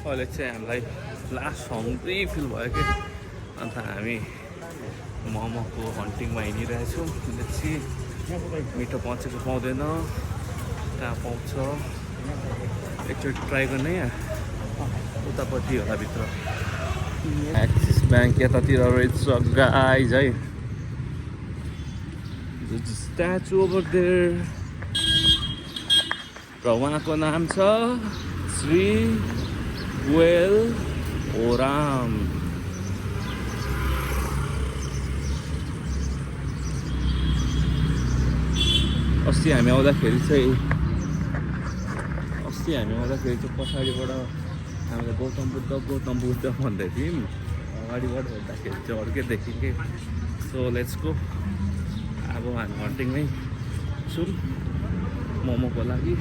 अहिले चाहिँ हामीलाई लास्ट हङ्ग्री फिल भयो कि अन्त हामी मोमोको हन्टिङमा हिँडिरहेछौँ। त्यसपछि मिठो पचेको पाउँदैन, कहाँ पाउँछ एकचोटि ट्राई गर्ने यहाँ उतापट्टि होला भित्र। एक्सिस ब्याङ्क यतातिर रहेछ गाइज है, स्ट्याचु ओभर देयर र उहाँको नाम छ श्री वेल ओराम। अस्ति हामी आउँदाखेरि चाहिँ पछाडिबाट हामीले गौतम बुद्ध भन्दै थियौँ, अगाडिबाट हेर्दाखेरि चाहिँ अर्कै देख्यौँ कि। So let's go. अब हामी हन्टिङमै छौँ मोमोको लागि।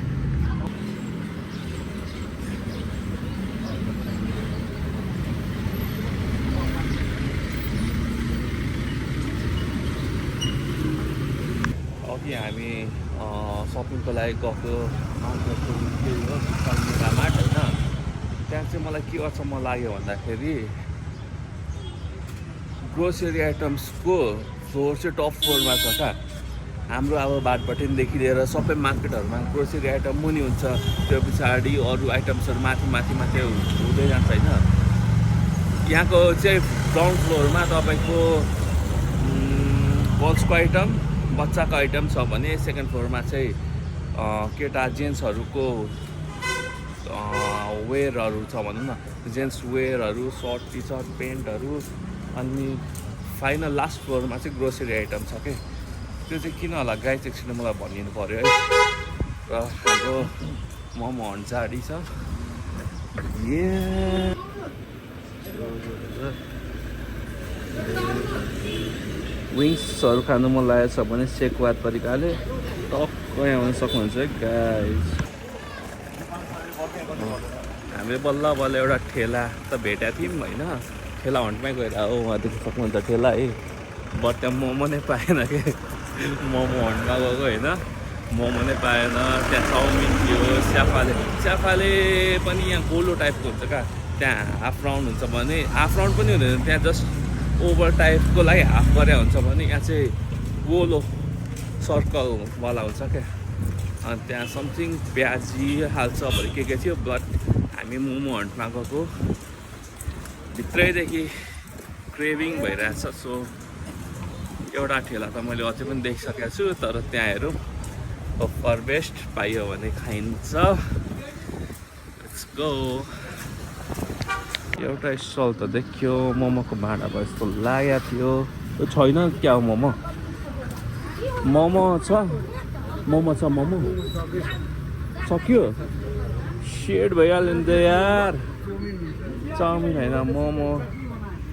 अघि हामी सपिङको लागि गएको मार्ट होइन, त्यहाँ चाहिँ मलाई के अचम्म लाग्यो भन्दाखेरि ग्रोसरी आइटम्सको फ्लोर चाहिँ टप फ्लोरमा छ क्या। हाम्रो अब बाटपट्टिदेखि लिएर सबै मार्केटहरूमा ग्रोसरी आइटम मुनि हुन्छ, त्यो पछाडि अरू आइटम्सहरू माथि हुँदै जान्छ होइन। यहाँको चाहिँ ग्राउन्ड फ्लोरमा तपाईँको गर्ल्सको आइटम, बच्चाको आइटम छ भने सेकेन्ड फ्लोरमा चाहिँ केटा जेन्ट्सहरूको वेयरहरू छ भनौँ न, जेन्ट्स वेयरहरू, सर्ट टी सर्ट पेन्टहरू। अनि फाइनल लास्ट फ्लोरमा चाहिँ ग्रोसरी आइटम छ कि। त्यो चाहिँ किन होला गाइज एकछिन मलाई भनिदिनु पऱ्यो है। र हाम्रो मोमो हन्चाडी छ, विङ्सहरू खानु मन लागेको छ भने सेकवाद तरिकाले टक्क यहाँ आउनु सक्नुहुन्छ है गाइज। हामीले बल्ल एउटा ठेला त भेटेको थियौँ होइन, ठेला हन्टमै गएर उहाँ देख्नु सक्नुहुन्छ ठेला है। बट त्यहाँ मोमो नै पाएन कि, मोमो हन्टमा गएको होइन, मोमो नै पाएन। त्यहाँ चाउमिन थियो, स्याफाले पनि यहाँ गोलो टाइपको हुन्छ क्या। त्यहाँ हाफ राउन्ड हुन्छ भने हाफ राउन्ड पनि हुँदैन, त्यहाँ जस्ट ओभर टाइपको लागि हाफ गरे हुन्छ भने यहाँ चाहिँ गोलो सर्कलवाला हुन्छ क्या। अनि त्यहाँ समथिङ प्याजी हाल्छ भरे के थियो। बट हामी मोमो हन्टमा गएको, भित्रैदेखि क्रेभिङ भइरहेछ। सो एउटा ठेला त मैले अझै पनि देखिसकेको छु, तर त्यहाँ हेरौँ फर बेस्ट पाइयो भने खाइन्छ। Let's go. एउटा स्टल त देखियो, मोमोको भाँडा भयो जस्तो लागेको थियो। त्यो छैन क्या हो मोमो छ, मोमो सक्यो, सेड भइहाल्यो नि त यार। चाउमिन होइन मोमो,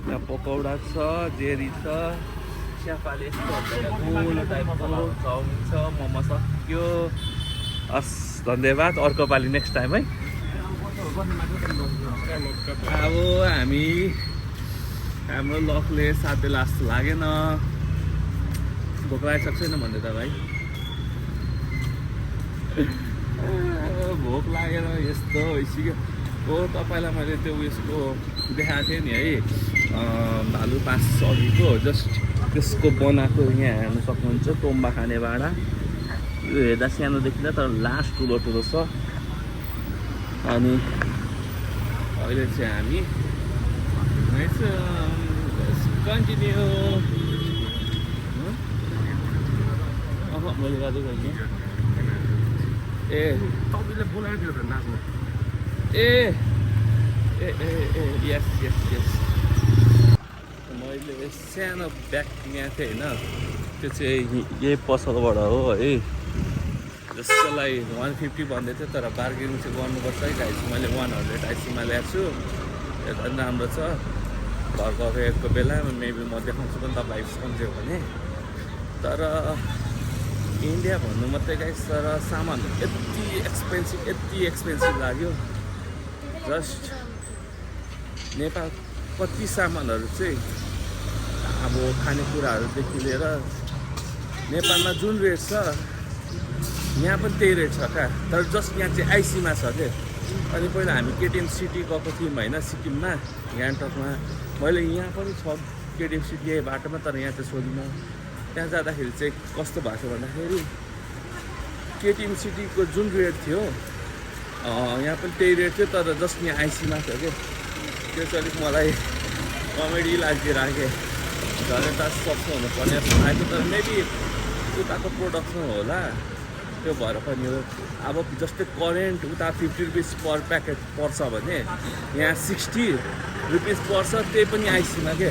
यहाँ पकौडा छ, जेरी छ, स्याफाले गोलो टाइपको चाउमिन छ, मोमो सक्यो। हस् धन्यवाद, अर्को पालि नेक्स्ट टाइम है। अब हाम्रो लकले साथ बेला जस्तो लागेन, भोक लागिसक्छ छैन भन्दै त भाइ। भोक लागेर यस्तो भइसक्यो। तपाईँलाई मैले त्यो उयसको देखाएको थिएँ नि है, भालु पास अघिको जस्ट त्यसको बनाएको यहाँ हेर्नु सक्नुहुन्छ। तोम्बा खाने भाँडा, यो हेर्दा सानो देखिँदा तर लास्ट ठुलो छ। अनि अहिले चाहिँ हामी कन्टिन्यू मैले गाडी गएँ। तपाईँले बोलाएको थियो नाच्नु। यस मैले सानो ब्याग किनेको थिएँ होइन, त्यो चाहिँ यही पसलबाट हो है। जसकोलाई 150 भन्दै थियो, तर बार्गेनिङ चाहिँ गर्नुपर्छ है गाइस। मैले 100 आइसीमा ल्याएको छु, एकदम राम्रो छ। घर गएको बेला मेबी म देखाउँछु पनि तपाईँलाई सम्झ्यो भने। तर इन्डिया भन्नु मात्रै गाइस, तर सामान यति एक्सपेन्सिभ लाग्यो। जस्ट नेपाल कति सामानहरू चाहिँ अब खानेकुराहरूदेखि लिएर नेपालमा जुन रेट छ यहाँ पनि त्यही रेट छ क्या। तर जस्ट यहाँ चाहिँ आइसीमा छ क्या, अनि पहिला हामी केटिएम सिटी गएको थियौँ होइन सिक्किममा गान्तोकमा मैले यहाँ पनि छ केटिएम सिटी यही बाटोमा तर यहाँ चाहिँ सोधिनँ त्यहाँ जाँदाखेरि चाहिँ कस्तो भएको छ भन्दाखेरि केटिएम सिटीको जुन रेट थियो यहाँ पनि त्यही रेट थियो तर जस्ट यहाँ आइसीमा थियो कि त्यो चाहिँ अलिक मलाई कमेडी लागिराखेँ झन् त सक्छ हुनुपर्ने जस्तो लाग्यो तर मेबी उताको प्रोडक्सन होला त्यो भएर पनि हो अब जस्तै करेन्ट उता 50 रुपिस पर प्याकेट पर्छ भने यहाँ 60 रुपिस पर्छ त्यही पनि आइसीमा के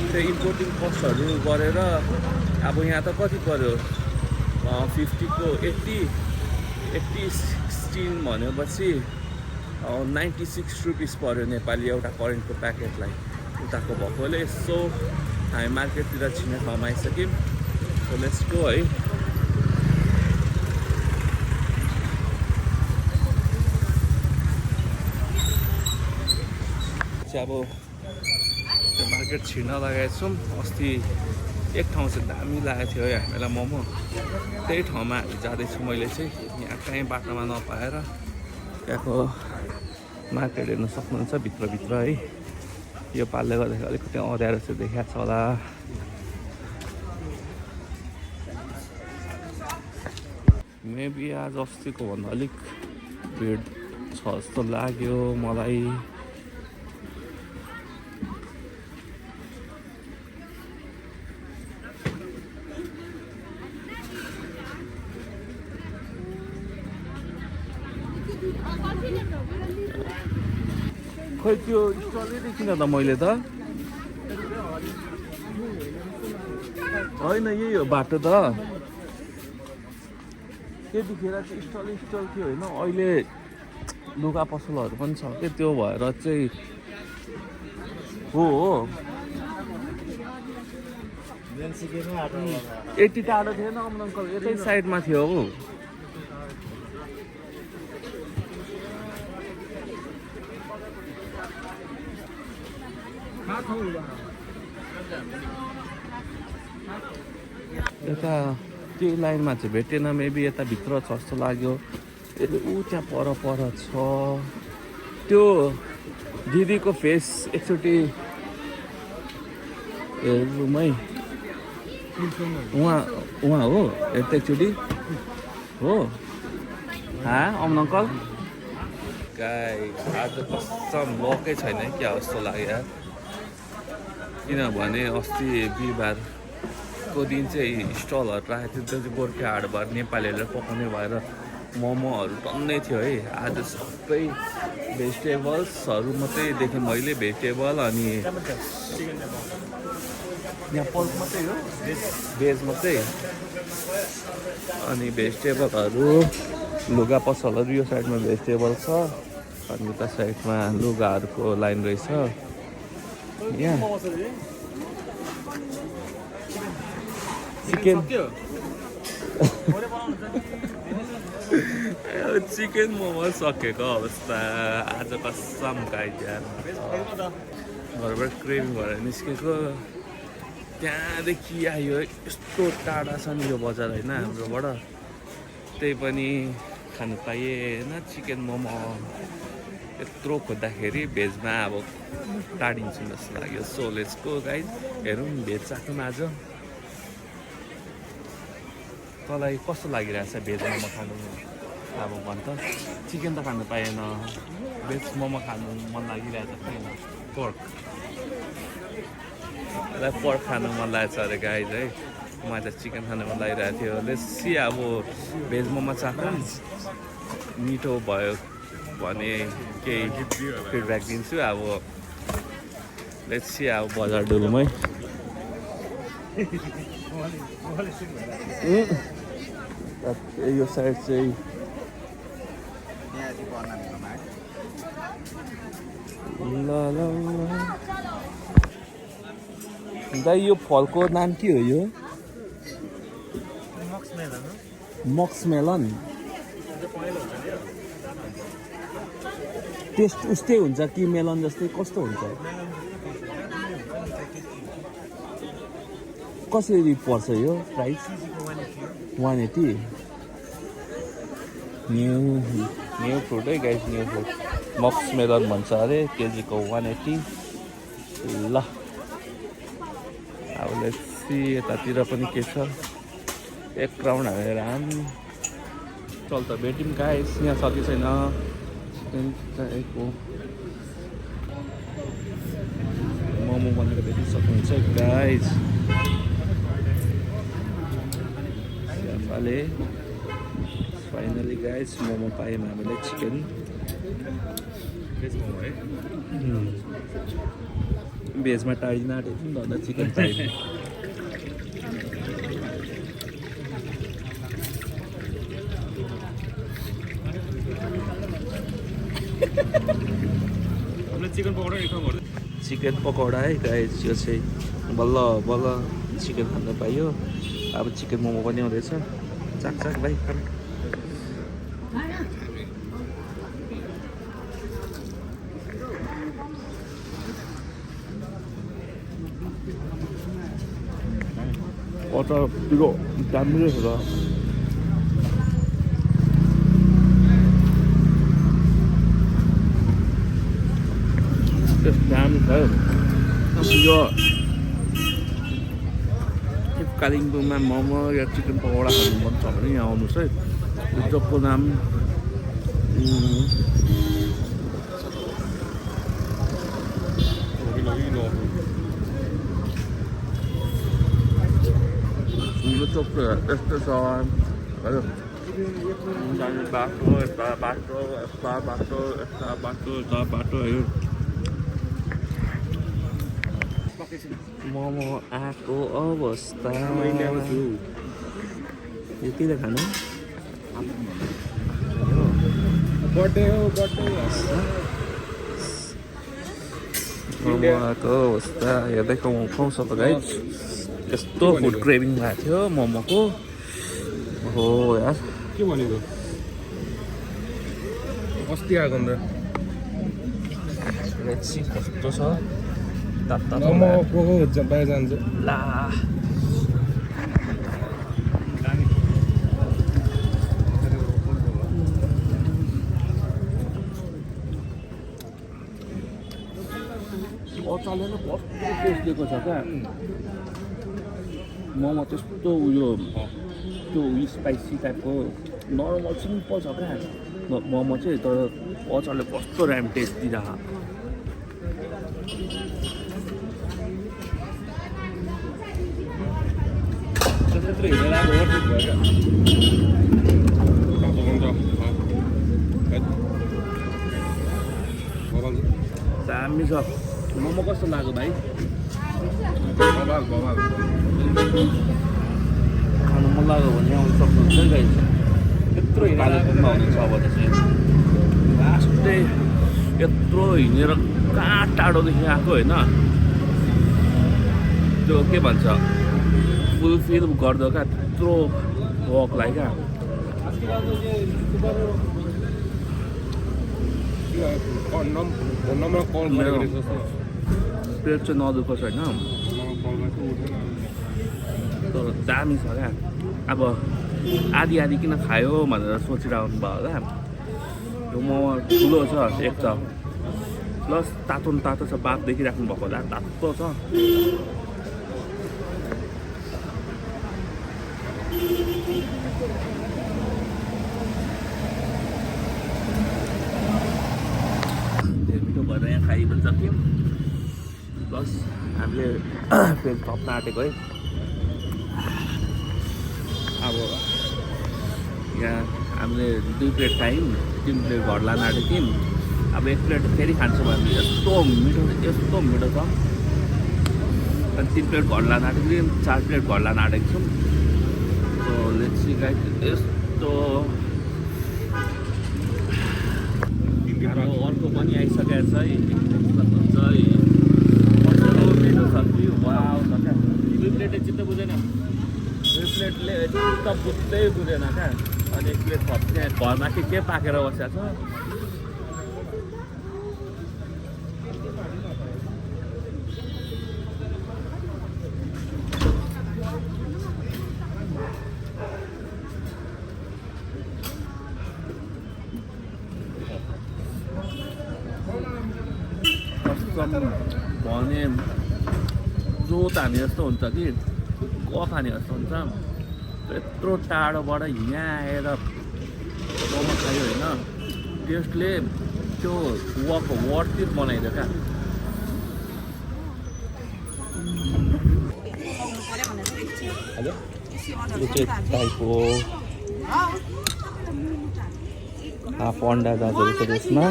त्यो इम्पोर्टिङ कस्टहरू गरेर अब यहाँ त कति पऱ्यो 50 को 80 16 भनेपछि 96 रुपिस पऱ्यो नेपाली एउटा करेन्टको प्याकेटलाई उताको भएकोले सो हामी मार्केटतिर छिर्ने ठाउँमा आइसक्यौँ सो लेट्स गो है अब त्यो मार्केट छिर्न लगाएको छौँ अस्ति एक ठाउँ चाहिँ दामी लागेको थियो है हामीलाई मोमो त्यही ठाउँमा हामी जाँदैछु मैले चाहिँ यहाँ कहीँ बाटोमा नपाएर त्यहाँको मार्केट हेर्नु सक्नुहुन्छ भित्रभित्र है यो पालले गर्दाखेरि अलिकति अँध्यारो चाहिँ देखाएको छ होला मेबी आज अस्तिको भन्दा अलिक भिड छ जस्तो लाग्यो मलाई खै त्यो स्टलै देखिनँ त मैले त होइन यही हो बाटो त त्यतिखेर चाहिँ स्टल थियो होइन अहिले लुगा पसलहरू पनि छ कि त्यो भएर चाहिँ हो यति टाढो थिएन अङ्कल यतै साइडमा थियो हो यता त्यो लाइनमा चाहिँ भेटेन मेबी यता भित्र छ जस्तो लाग्यो ऊ त्यहाँ पर छ त्यो दिदीको फेस एकचोटि हेर्नुमै उहाँ हो हेर्दा एकचोटि हो अङ्कल गाई आज कसम लकै छैन क्या जस्तो लाग्यो किनभने अस्ति बिहिबारको दिन चाहिँ स्टलहरू राखेको थियो त्यो चाहिँ गोर्खा हाटबाट नेपालीहरूले पकाउने भएर मोमोहरू टन्नै थियो है आज सबै भेजिटेबल्सहरू मात्रै देखेँ मैले भेजिटेबल अनि यहाँ पर्क मात्रै हो भेज मात्रै अनि भेजिटेबलहरू लुगा पसलहरू यो साइडमा भेजिटेबल छ अनि उता साइडमा लुगाहरूको लाइन रहेछ यहाँ चिकन मोमो सकेको अवस्था आज कसम गाइदिया घरबाट क्रेभिङ भएर निस्केको त्यहाँदेखि आयो यस्तो टाढा छ नि यो बजार होइन हाम्रोबाट त्यही पनि खानु पाइएन चिकन मोमो यत्रो खोज्दाखेरि भेजमा अब टाढिन्छ जस्तो लाग्यो सो लेट्सको गाइज हेरौँ भेज चाखौँ आज तँलाई कस्तो लागिरहेछ भेज मोमो खानु अब भन्छ चिकन त खानु पाएन भेज मोमो खानु मन लागिरहेछ छैन पर्क खानु मन लागेको छ अरे गाइज है मलाई त चिकन खानु मन लागिरहेको थियो लेट्सी अब भेज मोमो चाखौँ मिठो भयो भने केही फिडब्याक दिन्छु अब लेट्सी अब बजार डुलुमै यो साइड चाहिँ ल दाइ यो फलको नाम के हो यो मक्समेलन टेस्ट उस्तै हुन्छ कि मेलन जस्तै कस्तो हुन्छ कसरी पर्छ यो प्राइस 180 न्यू फ्रुट है गाइस, न्यू फ्रुट मक्स मेलन भन्छ अरे, केजीको 180। ल अब लेट्सी यतातिर पनि के छ, एक राउन्ड हालेर चल त भेट्यौँ गाइस। यहाँ छ कि छैन चिकन चाहिएको मोमो भनेर भेट्न सक्नुहुन्छ गाइस। स्यापाले फाइनली गाइस मोमो पायौँ हामीले, चिकन भेजमा टाढिन आँटेको नि त, चिकन पायौँ। चिकन पकौडा है गाइस, यो चाहिँ बल्ल बल्ल चिकन खान पाइयो। अब चिकन मोमो पनि आउँदैछ, चाक चाक भाइ खानु। अचार पिरो दामी रहेछ त। दामी छ यो। कालिम्पोङमा मोमो या चिकन पकौडा खानु मन छ भने यहाँ आउनुहोस् है। यो जगको नाम यो चोक यस्तो छ है। जाने बाटो, यता बाटो, यता बाटो, यता बाटो, यता बाटो है। मोमो आएको अवस्था यो के खानु? बर्थडे हो, बर्थडे मोमो आएको अवस्था हेर्दै खुवाउँछ त गाइस। यस्तो फुड क्रेभिङ भएको थियो मोमोको। हो यार के भनेको अस्ति आएको नि त। कस्तो छ तातो मोमो को बाहिर जान्छ ला। अचारले नै कस्तो टेस्ट दिएको छ क्या। मोमो त्यस्तो उयो त्यो स्पाइसी टाइपको नर्मल सिम्पल छ क्या मोमो चाहिँ, तर अचारले कस्तो ऱ्याम टेस्ट दिइरह। त्यत्रो हिँडेर आएको वर्थ भयो क्या। दामी छ मोमो। कस्तो लाग्यो भाइ? बबाल बबाल। खानु मन लाग्यो भने आउनु सक्नुहुन्छ है गाइस। यत्रो कालिम्पोङमा आउनुहुन्छ भने चाहिँ लास्टै यत्रो हिँडेर कहाँ टाढोदेखि आएको होइन, त्यो के भन्छ फुलफिल गर्दा क्या त्यत्रो वकलाई क्या। पेट चाहिँ नदुखो छैन तर दामी छ क्या। अब आधी आधी किन खायो भनेर सोचिरहनु भयो होला। यो मोमो ठुलो छ, एक छ, प्लस तातो न तातो छ। बाफ देखिराख्नु भएको होला, तातो छ। मिठो भएर यहाँ खाइ पनि सक्यौँ, प्लस हामीले फेरि थप्न आँटेको है। अब यहाँ हामीले 2 प्लेट खायौँ, 3 प्लेट घर लान आँटेको थियौँ। अब 1 प्लेट फेरि खान्छु भने यस्तो मिठो छ। अनि 3 प्लेट घर लान आँटेको थियौँ, 4 प्लेट घर लान आँटेको छौँ। So let's see guys. यस्तो अर्को पनि आइसकेको छ है। हुन्छ है मिठो छ कि वाउ छ क्या। 2 प्लेटले चित्त बुझेन, 2 प्लेटले चित्त बुझ्दै बुझेन क्या। अनि 1 प्लेट थप त्यहाँ घरमा के पाकेर बसेको छ। कसम भने जो ताने जस्तो हुन्छ कि क खाने जस्तो हुन्छ यत्रो टाढोबाट यहाँ आएर मोमो खायो होइन त्यसले त्यो वक वर्थ बनाइदियो क्या हेलो यो चाहिँ टाइपको हाफ अन्डा जाँदो रहेछ त्यसमा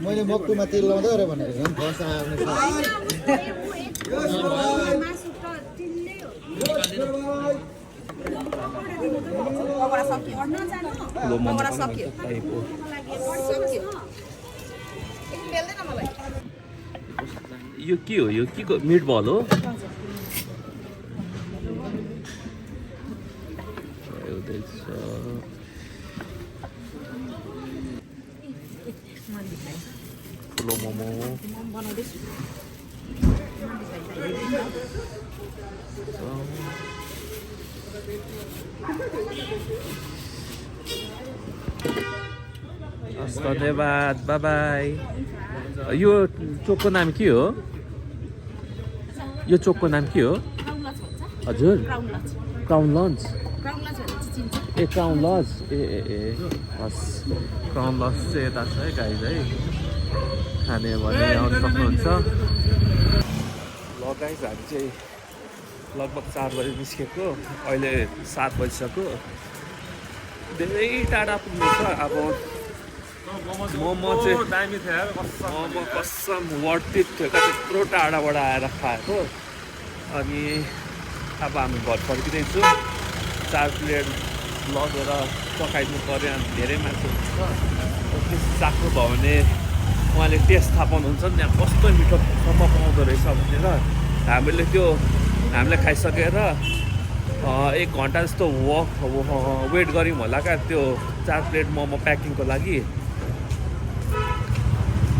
मैले मक्टुमा तेल लाउँदै अरे भनेको थिएँ फर्स्ट आउने यो के हो यो के को मिट बल हो ठुलो मोमो हस् धन्यवाद बाई बाई यो चोकको नाम के हो यो चोकको नाम के हो हजुर crown lunch a crown lodge a हस् क्राउन लज चाहिँ यता छ है गाइज है खाने भने आउनु सक्नुहुन्छ ल गाइज हामी चाहिँ लगभग 4 बजी निस्केको अहिले 7 बजिसक्यो धेरै टाढा पुग्नु छ अब मोमो चाहिँ दामी थियो मोमो कसम वर्थ इट थियो त्यत्रो टाढाबाट आएर खाएको अनि अब हामी घर फर्किँदैछु 4 प्लेट लगेर पकाइदिनु पऱ्यो अनि धेरै मान्छे हुन्छ प्लिज चाख्नु भयो भने उहाँले टेस्ट थाहा पाउनुहुन्छ नि यहाँ कस्तो मिठोसम्म पाउँदो रहेछ भनेर हामीले खाइसकेर 1 घन्टा जस्तो वेट गऱ्यौँ होला क्या त्यो 4 प्लेट मोमो प्याकिङको लागि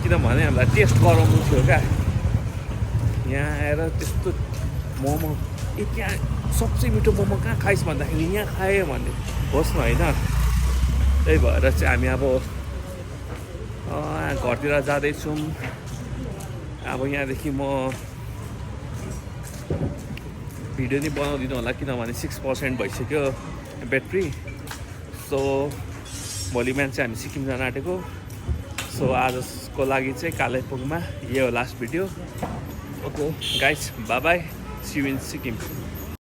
किनभने हामीलाई टेस्ट गराउनु थियो क्या यहाँ आएर त्यस्तो मोमो त्यहाँ सबसे मिठो मोमो कहाँ खाइस् भन्दाखेरि यहाँ खाएँ भन्ने होस् न होइन त्यही भएर चाहिँ हामी अब घरतिर जाँदैछौँ अब यहाँदेखि म भिडियो नि बनाउँदिनँ होला किनभने 6% भइसक्यो ब्याट्री सो भोलि बिहान चाहिँ हामी सिक्किम जान आँटेको सो आजको लागि चाहिँ कालेबुङमा यो last video okay guys bye bye see you in Sikkim